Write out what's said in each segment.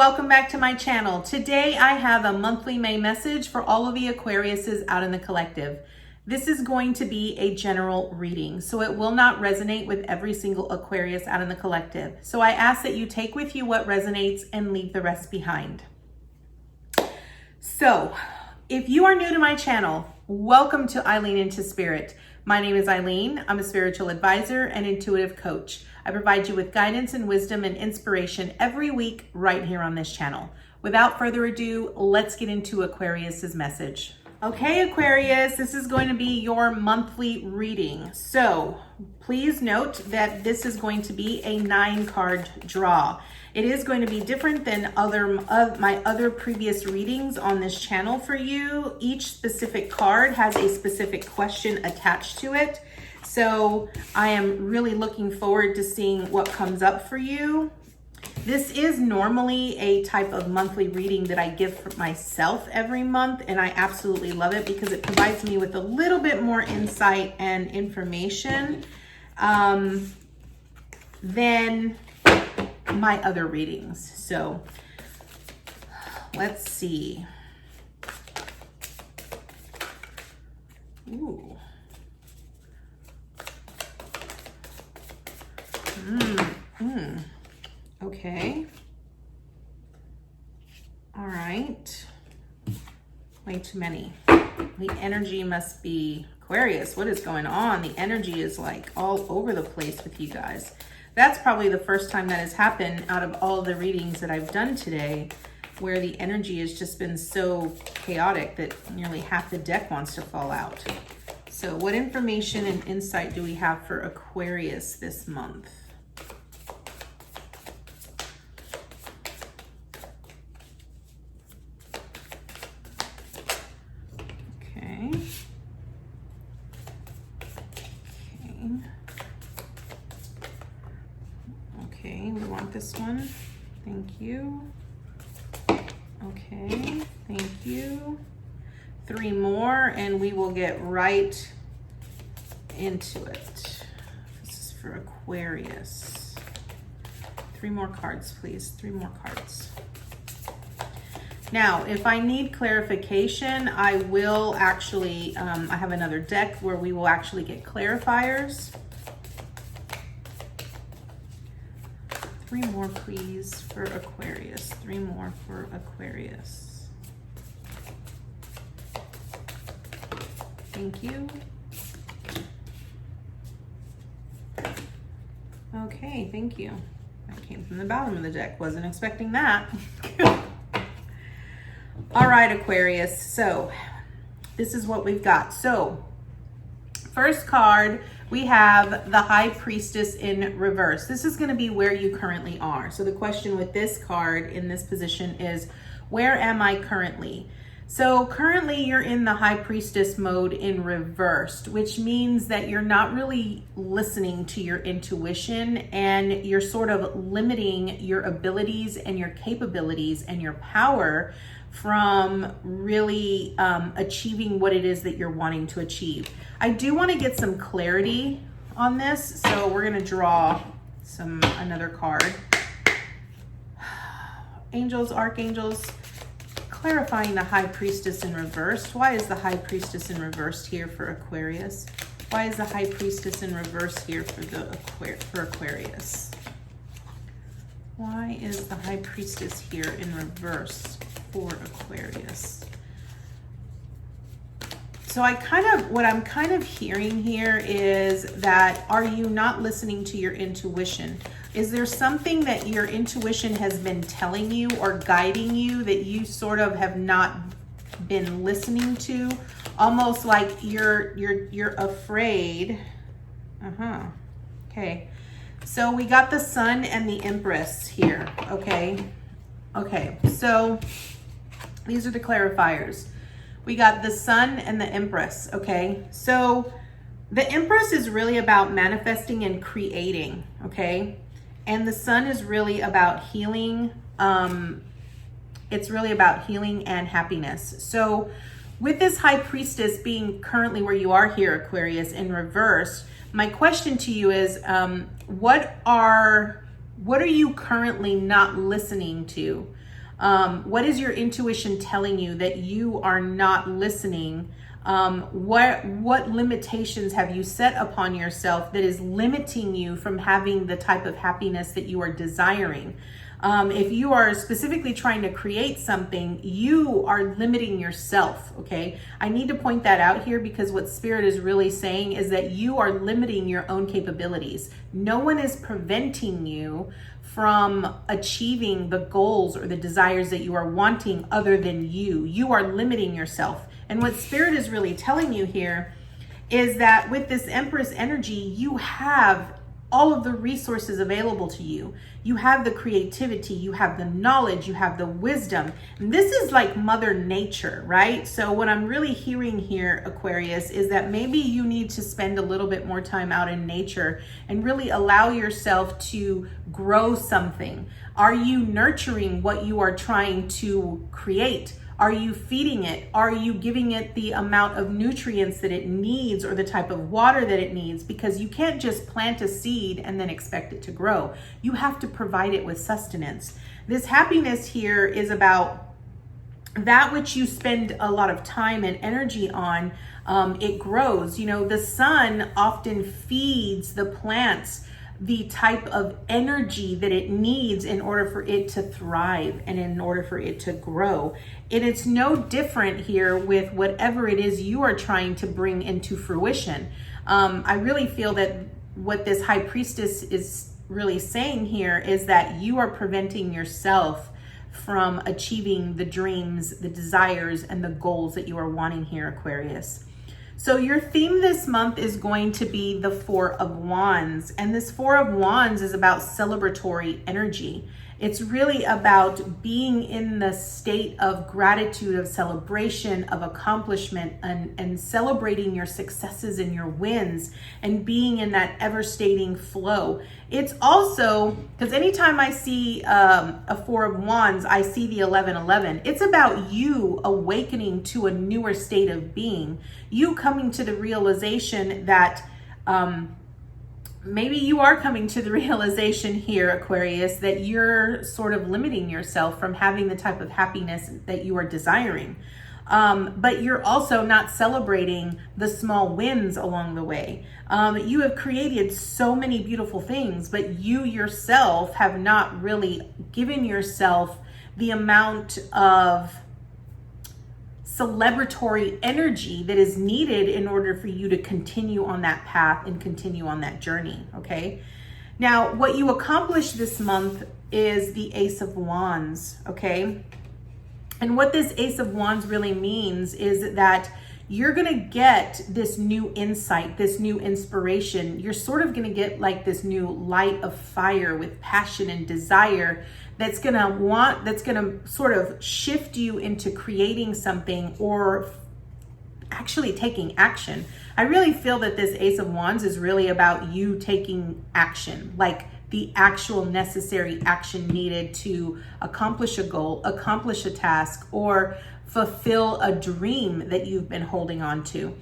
welcome back to my channel. Today I have a monthly May message for all of the Aquariuses out in the collective. This is going to be a general reading, so it will not resonate with every single Aquarius out in the collective. So I ask that you take with you what resonates and leave the rest behind. So if you are new to my channel, welcome to Eileen Into Spirit. My name is Eileen. I'm a spiritual advisor and intuitive coach. I provide you with guidance and wisdom and inspiration every week right here on this channel. Without further ado, let's get into Aquarius's message. Okay, Aquarius, this is going to be your monthly reading. So please note that this is going to be a 9-card draw. It is going to be different than my other previous readings on this channel for you. Each specific card has a specific question attached to it. So I am really looking forward to seeing what comes up for you. This is normally a type of monthly reading that I give for myself every month, and I absolutely love it because it provides me with a little bit more insight and information than my other readings. So let's see. Ooh. Okay. All right. Way too many. The energy must be Aquarius. What is going on? The energy is like all over the place with you guys. That's probably the first time that has happened out of all of the readings that I've done today, where the energy has just been so chaotic that nearly half the deck wants to fall out. So what information and insight do we have for Aquarius this month? Okay, we want this one. Thank you. Okay, thank you. 3 more and we will get right into it. This is for Aquarius. 3 more cards, please. 3 more cards. Now, if I need clarification, I will actually, I have another deck where we will actually get clarifiers. 3 more, please, for Aquarius. 3 more for Aquarius. Thank you. Okay, thank you. That came from the bottom of the deck. Wasn't expecting that. All right, Aquarius. So this is what we've got. So first card, we have the High Priestess in reverse. This is going to be where you currently are. So the question with this card in this position is, where am I currently? So currently you're in the High Priestess mode in reversed, which means that you're not really listening to your intuition and you're sort of limiting your abilities and your capabilities and your power from really achieving what it is that you're wanting to achieve. I do want to get some clarity on this, so we're going to draw another card. Angels, archangels, clarifying the High Priestess in reverse. Why is the High Priestess in reverse here for Aquarius? Why is the High Priestess in reverse here for Aquarius? Why is the High Priestess here in reverse for Aquarius? So what I'm kind of hearing here is that, are you not listening to your intuition? Is there something that your intuition has been telling you or guiding you that you sort of have not been listening to? Almost like you're afraid. Okay. So we got the Sun and the Empress here. Okay. So these are the clarifiers. We got the Sun and the Empress, okay? So the Empress is really about manifesting and creating, okay? And the Sun is really about healing. It's really about healing and happiness. So with this High Priestess being currently where you are here, Aquarius, in reverse, my question to you is, what are you currently not listening to? What is your intuition telling you that you are not listening? What limitations have you set upon yourself that is limiting you from having the type of happiness that you are desiring? If you are specifically trying to create something, you are limiting yourself, okay? I need to point that out here because what Spirit is really saying is that you are limiting your own capabilities. No one is preventing you from achieving the goals or the desires that you are wanting other than you. You are limiting yourself. And what Spirit is really telling you here is that with this Empress energy, you have all of the resources available to you. You have the creativity, you have the knowledge, you have the wisdom. And this is like Mother Nature, right? So what I'm really hearing here, Aquarius, is that maybe you need to spend a little bit more time out in nature and really allow yourself to grow something. Are you nurturing what you are trying to create? Are you feeding it? Are you giving it the amount of nutrients that it needs or the type of water that it needs? Because you can't just plant a seed and then expect it to grow. You have to provide it with sustenance. This happiness here is about that which you spend a lot of time and energy on. It grows. You know, the sun often feeds the plants the type of energy that it needs in order for it to thrive and in order for it to grow. And it's no different here with whatever it is you are trying to bring into fruition. I really feel that what this High Priestess is really saying here is that you are preventing yourself from achieving the dreams, the desires, and the goals that you are wanting here, Aquarius. So your theme this month is going to be the Four of Wands. And this Four of Wands is about celebratory energy. It's really about being in the state of gratitude, of celebration, of accomplishment, and celebrating your successes and your wins and being in that ever-stating flow. It's also, because anytime I see a Four of Wands, I see the 1111. It's about you awakening to a newer state of being, you coming to the realization that maybe you are coming to the realization here, Aquarius, that you're sort of limiting yourself from having the type of happiness that you are desiring. But you're also not celebrating the small wins along the way. You have created so many beautiful things, but you yourself have not really given yourself the amount of celebratory energy that is needed in order for you to continue on that path and continue on that journey, okay? Now, what you accomplish this month is the Ace of Wands, okay? And what this Ace of Wands really means is that you're gonna get this new insight, this new inspiration. You're sort of gonna get like this new light of fire with passion and desire that's gonna sort of shift you into creating something or actually taking action. I really feel that this Ace of Wands is really about you taking action, like the actual necessary action needed to accomplish a goal, accomplish a task, or fulfill a dream that you've been holding on to.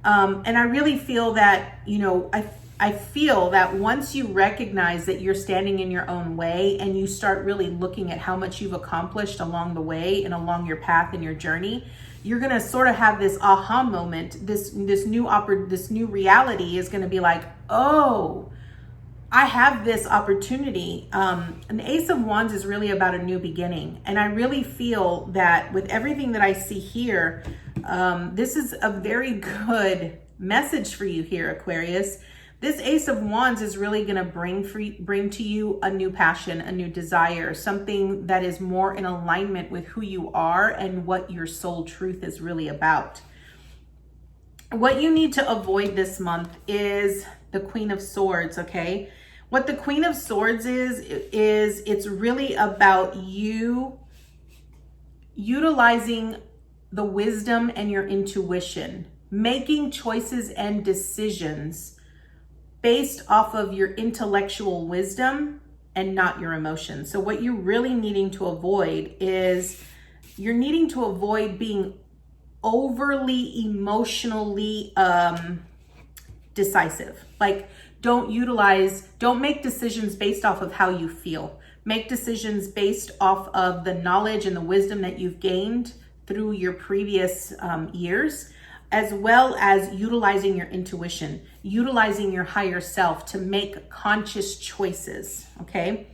And I really feel that, you know, I feel that once you recognize that you're standing in your own way and you start really looking at how much you've accomplished along the way and along your path and your journey, you're gonna sort of have this aha moment. This new reality is gonna be like, oh, I have this opportunity. An Ace of Wands is really about a new beginning. And I really feel that with everything that I see here, this is a very good message for you here, Aquarius. This Ace of Wands is really gonna bring to you a new passion, a new desire, something that is more in alignment with who you are and what your soul truth is really about. What you need to avoid this month is the Queen of Swords, okay? What the Queen of Swords is it's really about you utilizing the wisdom and your intuition, making choices and decisions based off of your intellectual wisdom and not your emotions. So what you're really needing to avoid is you're needing to avoid being overly emotionally decisive. Like don't make decisions based off of how you feel, Make decisions based off of the knowledge and the wisdom that you've gained through your previous years, as well as utilizing your intuition, utilizing your higher self to make conscious choices, okay?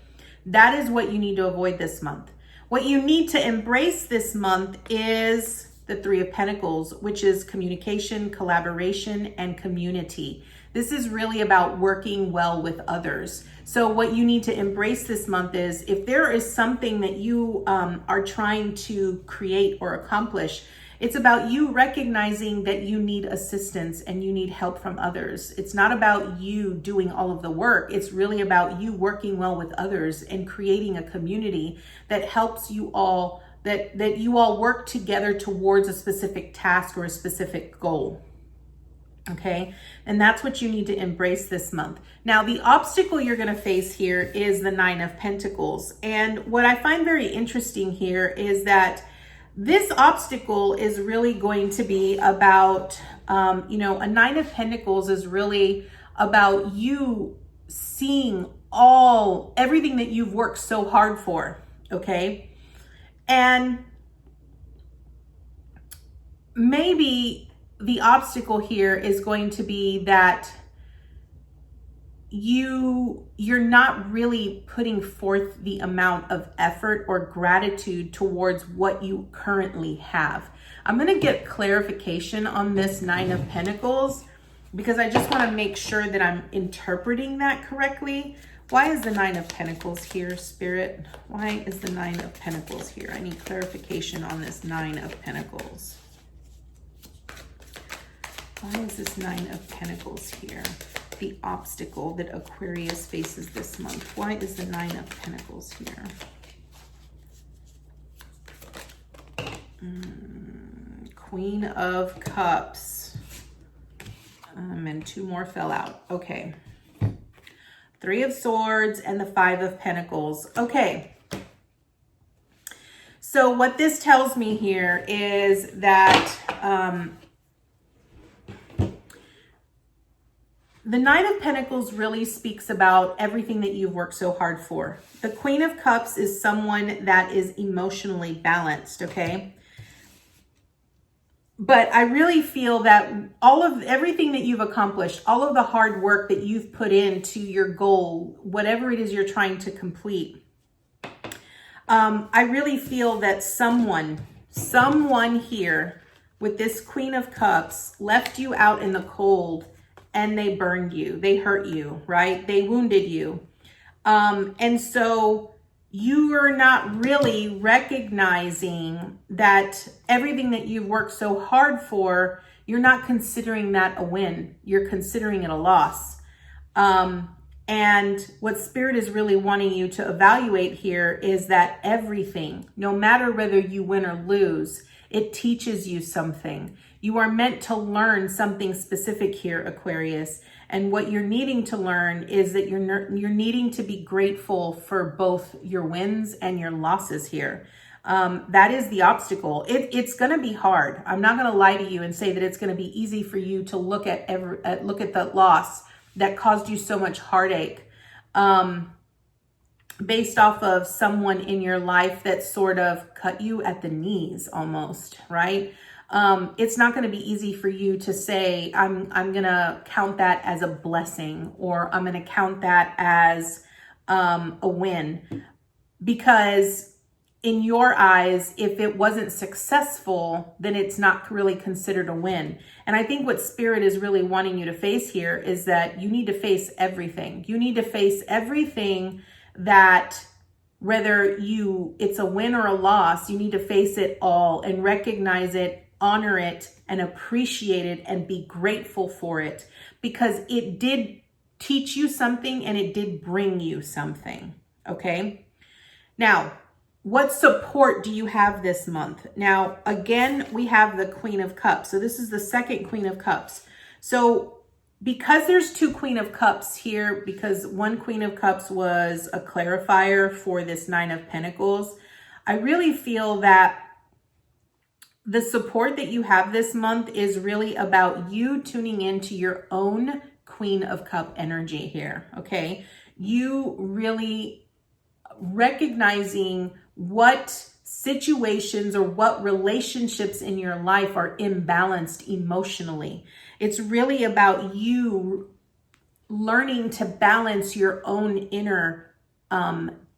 That is what you need to avoid this month. What you need to embrace this month is the Three of Pentacles, which is communication, collaboration, and community. This is really about working well with others. So what you need to embrace this month is, if there is something that you are trying to create or accomplish, it's about you recognizing that you need assistance and you need help from others. It's not about you doing all of the work. It's really about you working well with others and creating a community that helps you all, that you all work together towards a specific task or a specific goal. Okay, and that's what you need to embrace this month. Now, the obstacle you're going to face here is the Nine of Pentacles. And what I find very interesting here is that this obstacle is really going to be about, a Nine of Pentacles is really about you seeing everything that you've worked so hard for, okay? And maybe the obstacle here is going to be that you're not really putting forth the amount of effort or gratitude towards what you currently have. I'm going to get clarification on this Nine of Pentacles because I just want to make sure that I'm interpreting that correctly. Why is the Nine of Pentacles here, Spirit? Why is the Nine of Pentacles here? I need clarification on this Nine of Pentacles. Why is this Nine of Pentacles here? The obstacle that Aquarius faces this month. Why is the Nine of Pentacles here? Queen of Cups. And two more fell out. Okay. Three of Swords and the Five of Pentacles. Okay. So what this tells me here is that the Nine of Pentacles really speaks about everything that you've worked so hard for. The Queen of Cups is someone that is emotionally balanced, okay? But I really feel that everything that you've accomplished, all of the hard work that you've put into your goal, whatever it is you're trying to complete, I really feel that someone here with this Queen of Cups left you out in the cold and they burned you, they hurt you, right? They wounded you. And so you are not really recognizing that everything that you've worked so hard for, you're not considering that a win. You're considering it a loss. And what Spirit is really wanting you to evaluate here is that everything, no matter whether you win or lose, it teaches you something. You are meant to learn something specific here, Aquarius. And what you're needing to learn is that you're needing to be grateful for both your wins and your losses here. That is the obstacle. It's going to be hard. I'm not going to lie to you and say that it's going to be easy for you to look at the loss that caused you so much heartache, based off of someone in your life that sort of cut you at the knees almost, right? It's not going to be easy for you to say, I'm going to count that as a blessing, or I'm going to count that as a win, because in your eyes, if it wasn't successful, then it's not really considered a win. And I think what Spirit is really wanting you to face here is that you need to face everything. You need to face everything that, whether it's a win or a loss, you need to face it all and recognize it, honor it, and appreciate it, and be grateful for it, because it did teach you something and it did bring you something. Okay. Now, what support do you have this month? Now, again, we have the Queen of Cups. So this is the second Queen of Cups. So because there's two Queen of Cups here, because one Queen of Cups was a clarifier for this Nine of Pentacles, I really feel that the support that you have this month is really about you tuning into your own Queen of Cup energy here, okay? You really recognizing what situations or what relationships in your life are imbalanced emotionally. It's really about you learning to balance your own inner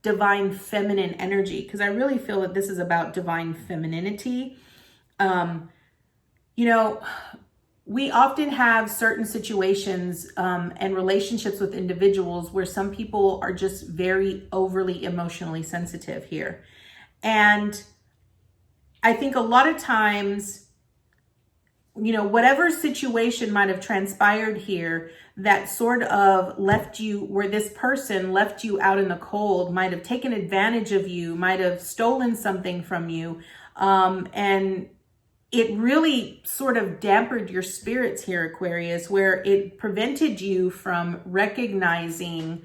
divine feminine energy, because I really feel that this is about divine femininity. You know, we often have certain situations and relationships with individuals where some people are just very overly emotionally sensitive here. And I think a lot of times, you know, whatever situation might have transpired here that sort of left you, where this person left you out in the cold, might have taken advantage of you, might have stolen something from you. And it really sort of dampened your spirits here, Aquarius, where it prevented you from recognizing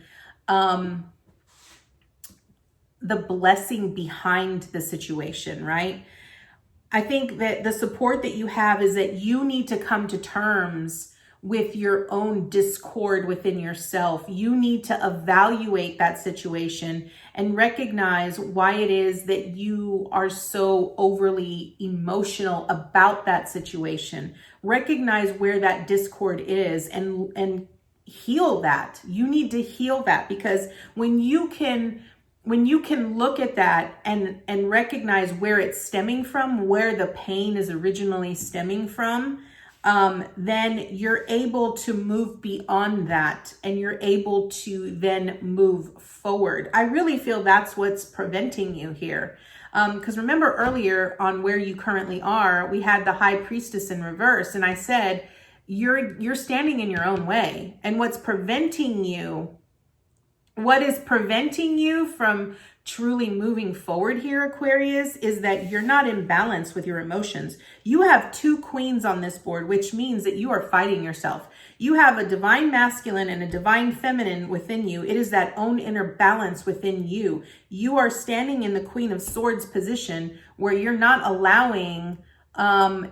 the blessing behind the situation, right? I think that the support that you have is that you need to come to terms with your own discord within yourself. You need to evaluate that situation and recognize why it is that you are so overly emotional about that situation. Recognize where that discord is and heal that. You need to heal that, because when you can look at that and recognize where it's stemming from, where the pain is originally stemming from, then you're able to move beyond that and you're able to then move forward. I really feel that's what's preventing you here. Because remember earlier on where you currently are, we had the High Priestess in reverse, and I said, you're standing in your own way. And what is preventing you from truly moving forward here, Aquarius, is that you're not in balance with your emotions. You have 2 queens on this board, which means that you are fighting yourself. You have a divine masculine and a divine feminine within you. It is that own inner balance within you. You are standing in the Queen of Swords position where you're not allowing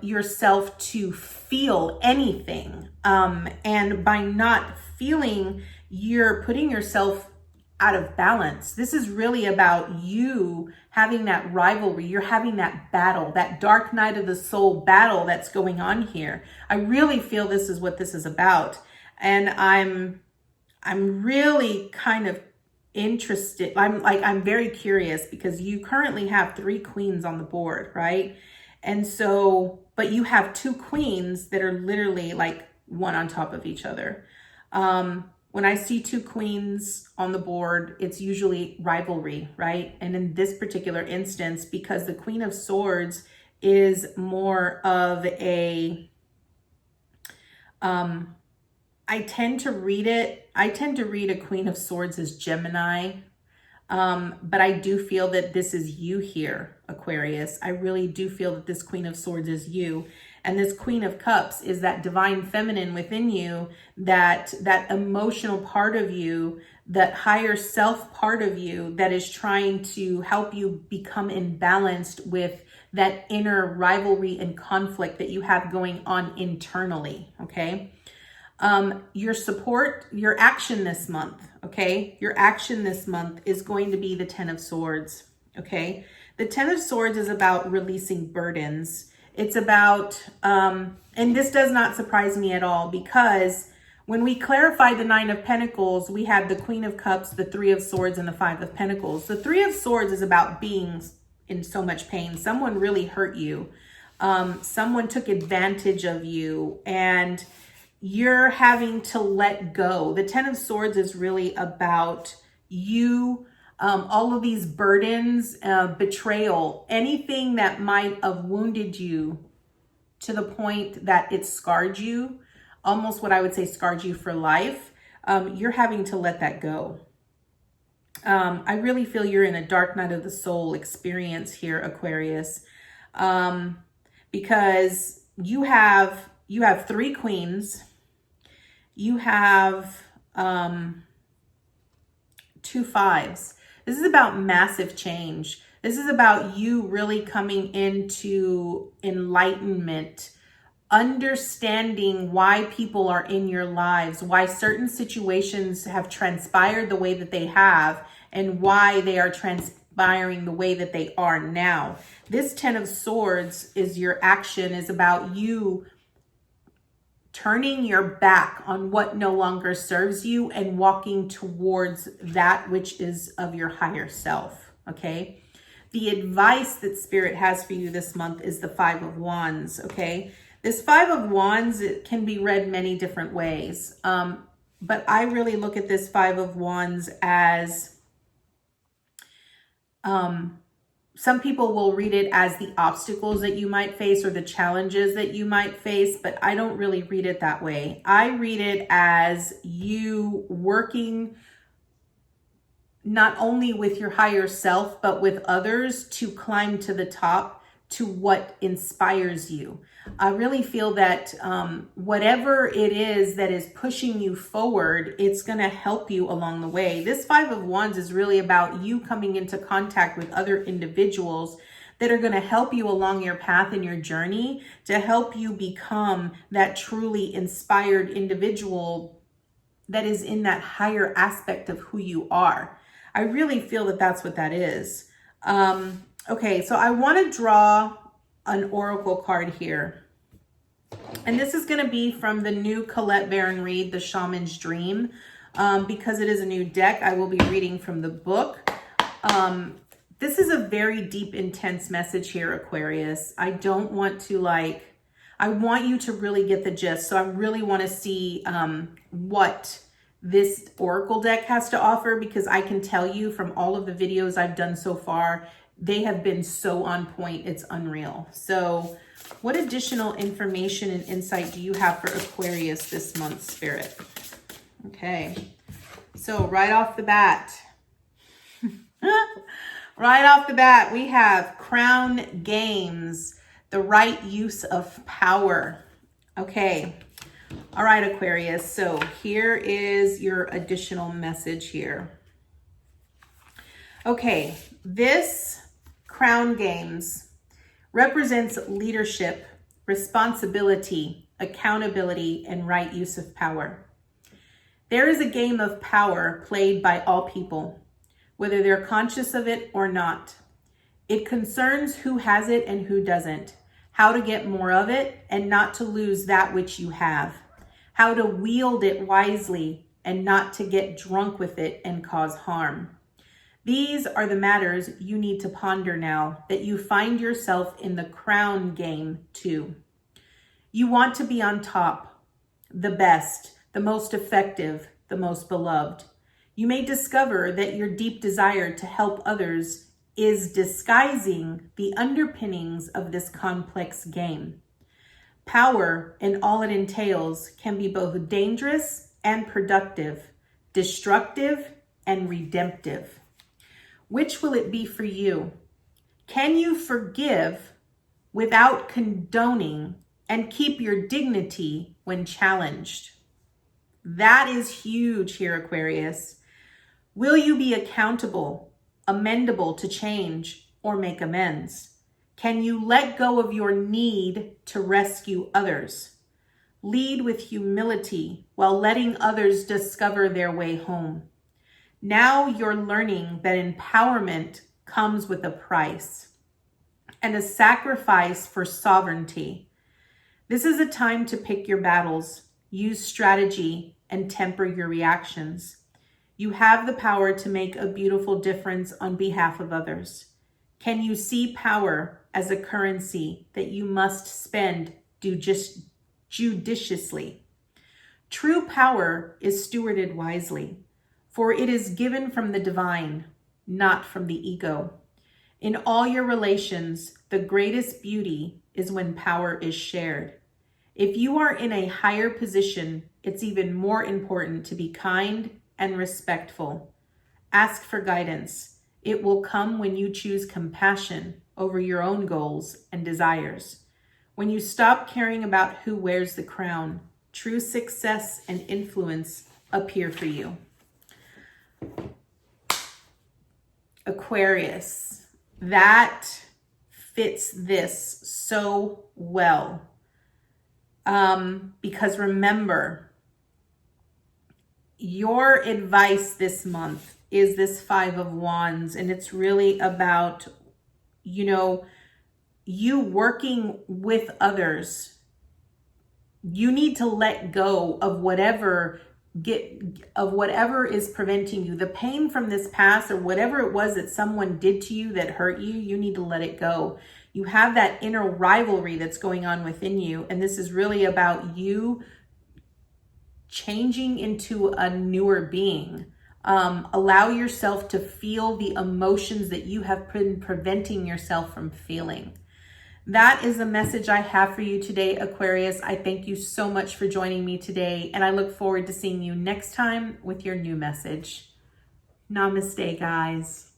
yourself to feel anything. And by not feeling, you're putting yourself out of balance. This is really about you having that rivalry. You're having that battle, that dark night of the soul battle that's going on here. I really feel this is what this is about. And I'm really kind of interested. I'm very curious, because you currently have 3 queens on the board, right? And so, but you have 2 queens that are literally like one on top of each other. When I see 2 queens on the board, it's usually rivalry, right? And in this particular instance, because the Queen of Swords is more of a, I tend to read a Queen of Swords as Gemini, but I do feel that this is you here, Aquarius. I really do feel that this Queen of Swords is you. And this Queen of Cups is that divine feminine within you, that emotional part of you, that higher self part of you that is trying to help you become imbalanced with that inner rivalry and conflict that you have going on internally, okay? Your support, your action this month, okay? Your action this month is going to be the 10 of Swords, okay? The 10 of Swords is about releasing burdens. It's about, and this does not surprise me at all, because when we clarify the 9 of Pentacles, we had the Queen of Cups, the 3 of Swords, and the 5 of Pentacles. The 3 of Swords is about being in so much pain. Someone really hurt you. Someone took advantage of you, and you're having to let go. The 10 of Swords is really about you, all of these burdens, betrayal, anything that might have wounded you to the point that it scarred you, almost what I would say scarred you for life. You're having to let that go. I really feel you're in a dark night of the soul experience here, Aquarius, because you have 3 queens. You have 2 5s. This is about massive change. This is about you really coming into enlightenment, understanding why people are in your lives, why certain situations have transpired the way that they have, and why they are transpiring the way that they are now. This 10 of Swords is your action, is about you turning your back on what no longer serves you and walking towards that which is of your higher self, okay? The advice that Spirit has for you this month is the 5 of Wands, okay? This 5 of Wands, it can be read many different ways, but I really look at this 5 of Wands as, some people will read it as the obstacles that you might face or the challenges that you might face, but I don't really read it that way. I read it as you working not only with your higher self, but with others to climb to the top to what inspires you. I really feel that whatever it is that is pushing you forward, it's going to help you along the way. This 5 of Wands is really about you coming into contact with other individuals that are going to help you along your path and your journey to help you become that truly inspired individual that is in that higher aspect of who you are. I really feel that that's what that is. Okay, so I want to draw an oracle card here. And this is going to be from the new Colette Baron Reid, The Shaman's Dream. Because it is a new deck, I will be reading from the book. This is a very deep, intense message here, Aquarius. I don't want to I want you to really get the gist. So I really want to see what this oracle deck has to offer, because I can tell you from all of the videos I've done so far, they have been so on point, it's unreal. So what additional information and insight do you have for Aquarius this month, Spirit? Okay, so right off the bat, we have Crown Games, the right use of power. Okay. All right, Aquarius. So here is your additional message here. Okay. This Crown Games represents leadership, responsibility, accountability, and right use of power. There is a game of power played by all people, whether they're conscious of it or not. It concerns who has it and who doesn't, how to get more of it and not to lose that which you have, how to wield it wisely and not to get drunk with it and cause harm. These are the matters you need to ponder now that you find yourself in the crown game too. You want to be on top, the best, the most effective, the most beloved. You may discover that your deep desire to help others is disguising the underpinnings of this complex game. Power and all it entails can be both dangerous and productive, destructive and redemptive. Which will it be for you? Can you forgive without condoning and keep your dignity when challenged? That is huge here, Aquarius. Will you be accountable, amendable to change, or make amends? Can you let go of your need to rescue others? Lead with humility while letting others discover their way home. Now you're learning that empowerment comes with a price and a sacrifice for sovereignty. This is a time to pick your battles, use strategy, and temper your reactions. You have the power to make a beautiful difference on behalf of others. Can you see power as a currency that you must spend judiciously? True power is stewarded wisely, for it is given from the divine, not from the ego. In all your relations, the greatest beauty is when power is shared. If you are in a higher position, it's even more important to be kind and respectful. Ask for guidance. It will come when you choose compassion over your own goals and desires. When you stop caring about who wears the crown, true success and influence appear for you. Aquarius, that fits this so well. Because remember, your advice this month is this Five of Wands, and it's really about, you know, you working with others. You need to let go of whatever is preventing you. The pain from this past, or whatever it was that someone did to you that hurt you, you need to let it go. You have that inner rivalry that's going on within you, and this is really about you changing into a newer being. Allow yourself to feel the emotions that you have been preventing yourself from feeling. That is the message I have for you today, Aquarius. I thank you so much for joining me today, and I look forward to seeing you next time with your new message. Namaste, guys.